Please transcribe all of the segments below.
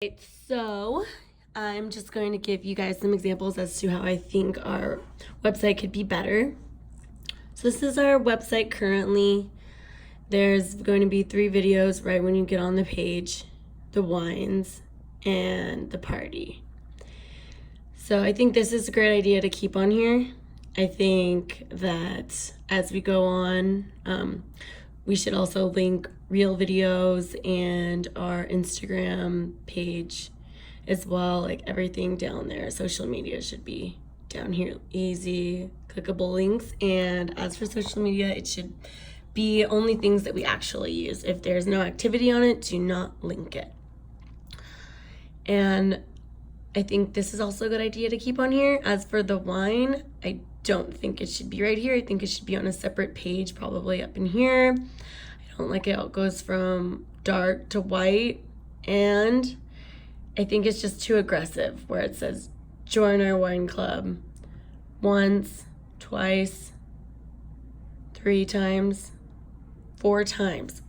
Right, so I'm just going to give you guys some examples as to how I think our website could be better. So this is our website currently. There's going to be 3 videos right when you get on the page, the wines and the party. So I think this is a great idea to keep on here. I think that as we go on, we should also link real videos and our Instagram page as well, like everything down there. Social media should be down here, easy, clickable links. And as for social media, it should be only things that we actually use. If there's no activity on it, do not link it. And I think this is also a good idea to keep on here. As for the wine, I don't think it should be right here. I think it should be on a separate page, probably up in here. I don't like it goes from dark to white. And I think it's just too aggressive where it says join our wine club once, twice, 3 times, 4 times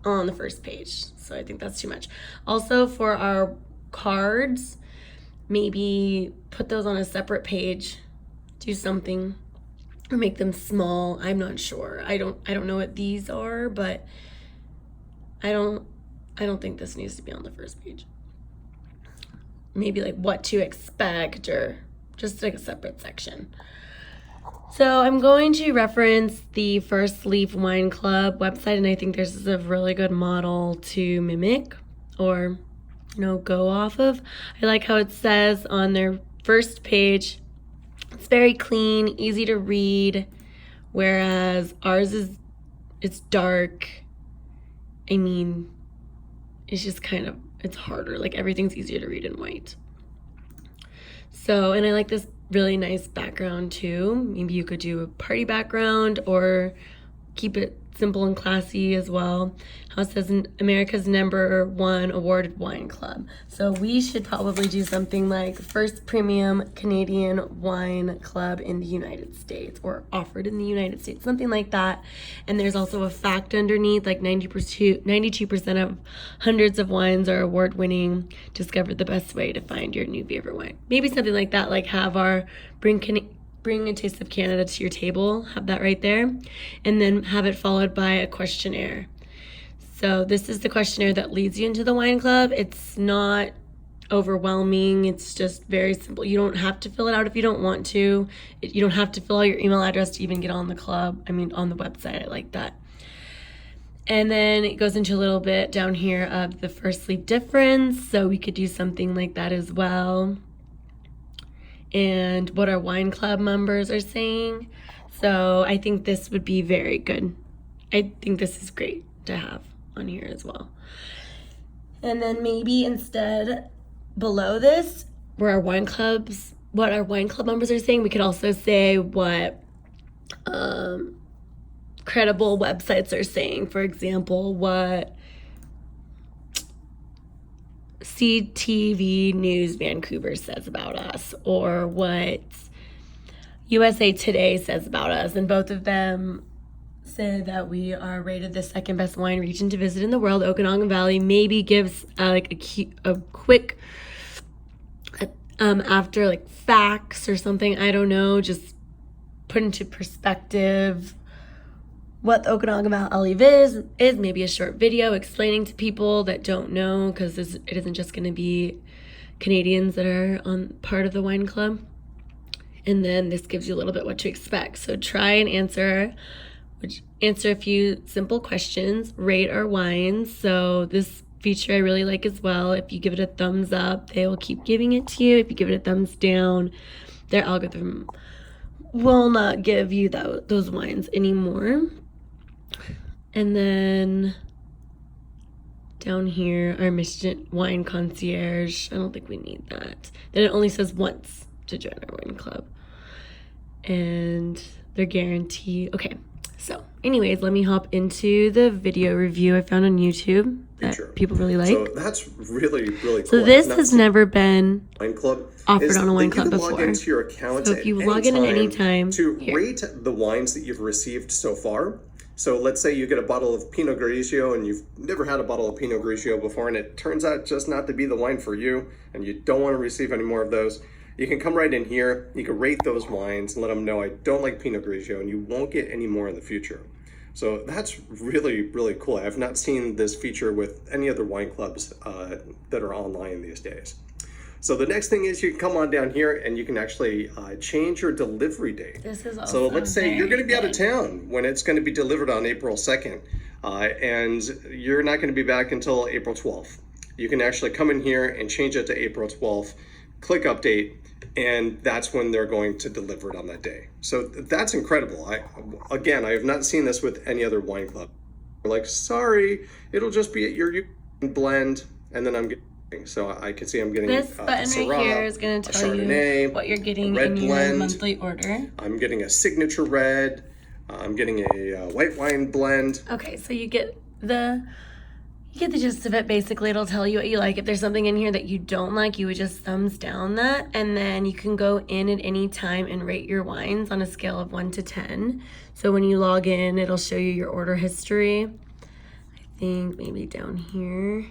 on the first page. So I think that's too much. Also for our cards, maybe put those on a separate page, do something, or make them small. I'm not sure. I don't know what these are, but I don't think this needs to be on the first page. Maybe like what to expect, or just like a separate section. So I'm going to reference the First Leaf Wine Club website, and I think this is a really good model to mimic or go off of. I like how it says on their first page, it's very clean, easy to read, whereas ours it's dark. I mean, it's just it's harder. Like everything's easier to read in white. So, and I like this really nice background too. Maybe you could do a party background or keep it simple and classy as well. How it says America's #1 awarded wine club. So we should probably do something like first premium Canadian wine club in the United States, or offered in the United States, something like that. And there's also a fact underneath, like 92% of hundreds of wines are award winning. Discover the best way to find your new favorite wine. Maybe something like that, like have our Bring a taste of Canada to your table, have that right there, and then have it followed by a questionnaire. So this is the questionnaire that leads you into the wine club. It's not overwhelming. It's just very simple. You don't have to fill it out if you don't want to. You don't have to fill out your email address to even get on the club. On the website. I like that. And then it goes into a little bit down here of the First Leaf difference. So we could do something like that as well. And what our wine club members are saying. So I think this would be very good. I think this is great to have on here as well. And then maybe instead below this, what our wine club members are saying, we could also say what credible websites are saying. For example, what CTV News Vancouver says about us, or what USA Today says about us. And both of them say that we are rated the second best wine region to visit in the world. Okanagan Valley maybe gives a quick after like facts or something. I don't know, just put into perspective what the Okanagan Valley is maybe a short video explaining to people that don't know, because it isn't just going to be Canadians that are on part of the wine club. And then this gives you a little bit what to expect. So try and answer a few simple questions, rate our wines. So this feature I really like as well. If you give it a thumbs up, they will keep giving it to you. If you give it a thumbs down, their algorithm will not give you those wines anymore. And then down here, our Mission Wine Concierge. I don't think we need that. Then it only says once to join our wine club. And they're guaranteed. Okay, so anyways, let me hop into the video review I found on YouTube that people really like. So that's really, really cool. So this has never been wine club offered on a wine club before. Log into your account so if you log in at any time to rate the wines that you've received so far. So let's say you get a bottle of Pinot Grigio and you've never had a bottle of Pinot Grigio before and it turns out just not to be the wine for you and you don't want to receive any more of those. You can come right in here, you can rate those wines and let them know I don't like Pinot Grigio and you won't get any more in the future. So that's really, really cool. I've not seen this feature with any other wine clubs that are online these days. So the next thing is you can come on down here and you can actually change your delivery date. This is So let's say you're going to be out of good. town when it's going to be delivered on April 2nd and you're not going to be back until April 12th. You can actually come in here and change it to April 12th, click update, and that's when they're going to deliver it on that day. So that's incredible. I have not seen this with any other wine club. They're like, sorry, it'll just be at your blend, and then I'm getting. So I can see I'm getting This button Syrah, right here is going to tell you Chardonnay, what you're getting red in your blend. monthly order. I'm getting a signature red. I'm getting a white wine blend. Okay, so you get the gist of it. Basically, it'll tell you what you like. If there's something in here that you don't like, you would just thumbs down that, and then you can go in at any time and rate your wines on a scale of 1 to 10. So when you log in, it'll show you your order history. I think maybe down here.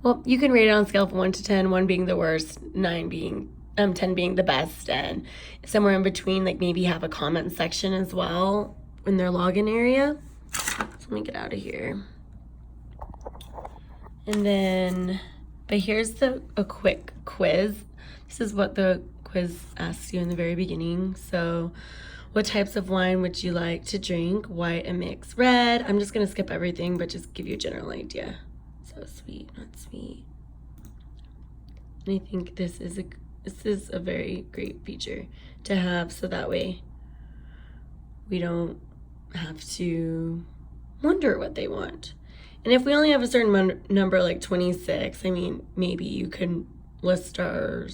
Well, you can rate it on a scale of 1 to 10, 1 being the worst, 10 being the best, and somewhere in between, like maybe have a comment section as well in their login area. So let me get out of here. And then, but here's a quick quiz. This is what the quiz asks you in the very beginning. So, what types of wine would you like to drink? White and mixed red. I'm just gonna skip everything, but just give you a general idea. So sweet, not sweet. And I think this is a very great feature to have, so that way we don't have to wonder what they want. And if we only have a certain number, like 26, I mean, maybe you can list our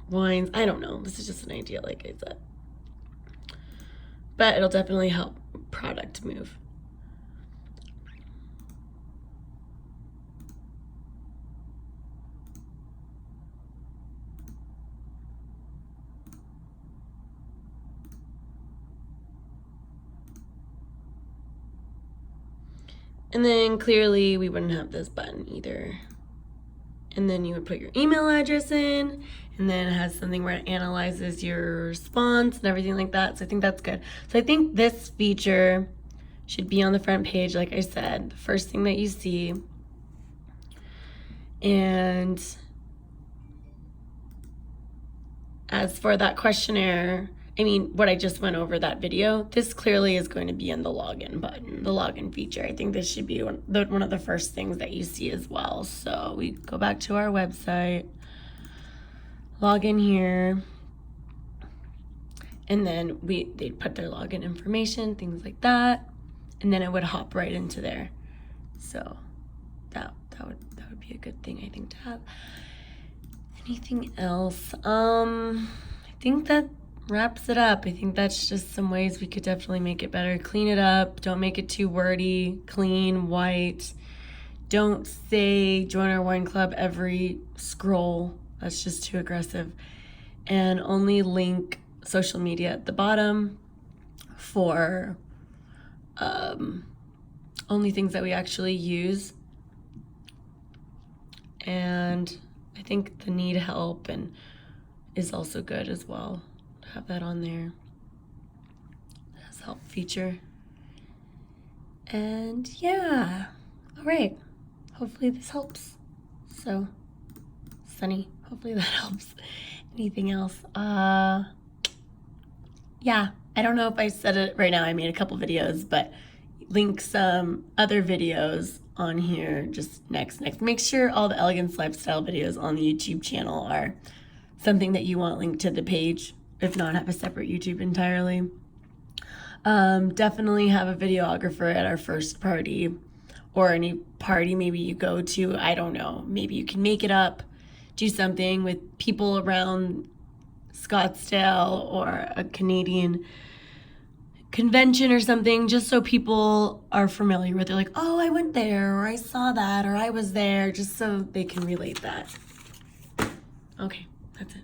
wines. I don't know. This is just an idea, like I said. But it'll definitely help product move. And then clearly we wouldn't have this button either. And then you would put your email address in, and then it has something where it analyzes your response and everything like that. So I think that's good. So I think this feature should be on the front page, like I said, the first thing that you see. And as for that questionnaire, I mean, what I just went over that video, this clearly is going to be in the login button, the login feature. I think this should be one of the first things that you see as well. So we go back to our website, log in here, and then they'd put their login information, things like that, and then it would hop right into there. So that would be a good thing, I think, to have. Anything else? I think that wraps it up. I think that's just some ways we could definitely make it better. Clean it up. Don't make it too wordy. Clean, white. Don't say join our wine club every scroll. That's just too aggressive. And only link social media at the bottom for only things that we actually use. And I think the need help and is also good as well. Have that on there as help feature. And yeah, all right, hopefully this helps. So Sunny, hopefully that helps. Anything else? Yeah, I don't know if I said it right now. I made a couple videos, but link some other videos on here just next. Make sure all the Elegance Lifestyle videos on the YouTube channel are something that you want linked to the page. If not, have a separate YouTube entirely. Definitely have a videographer at our first party or any party maybe you go to. I don't know. Maybe you can make it up, do something with people around Scottsdale or a Canadian convention or something, just so people are familiar with it. Like, oh, I went there, or I saw that, or I was there, just so they can relate that. Okay, that's it.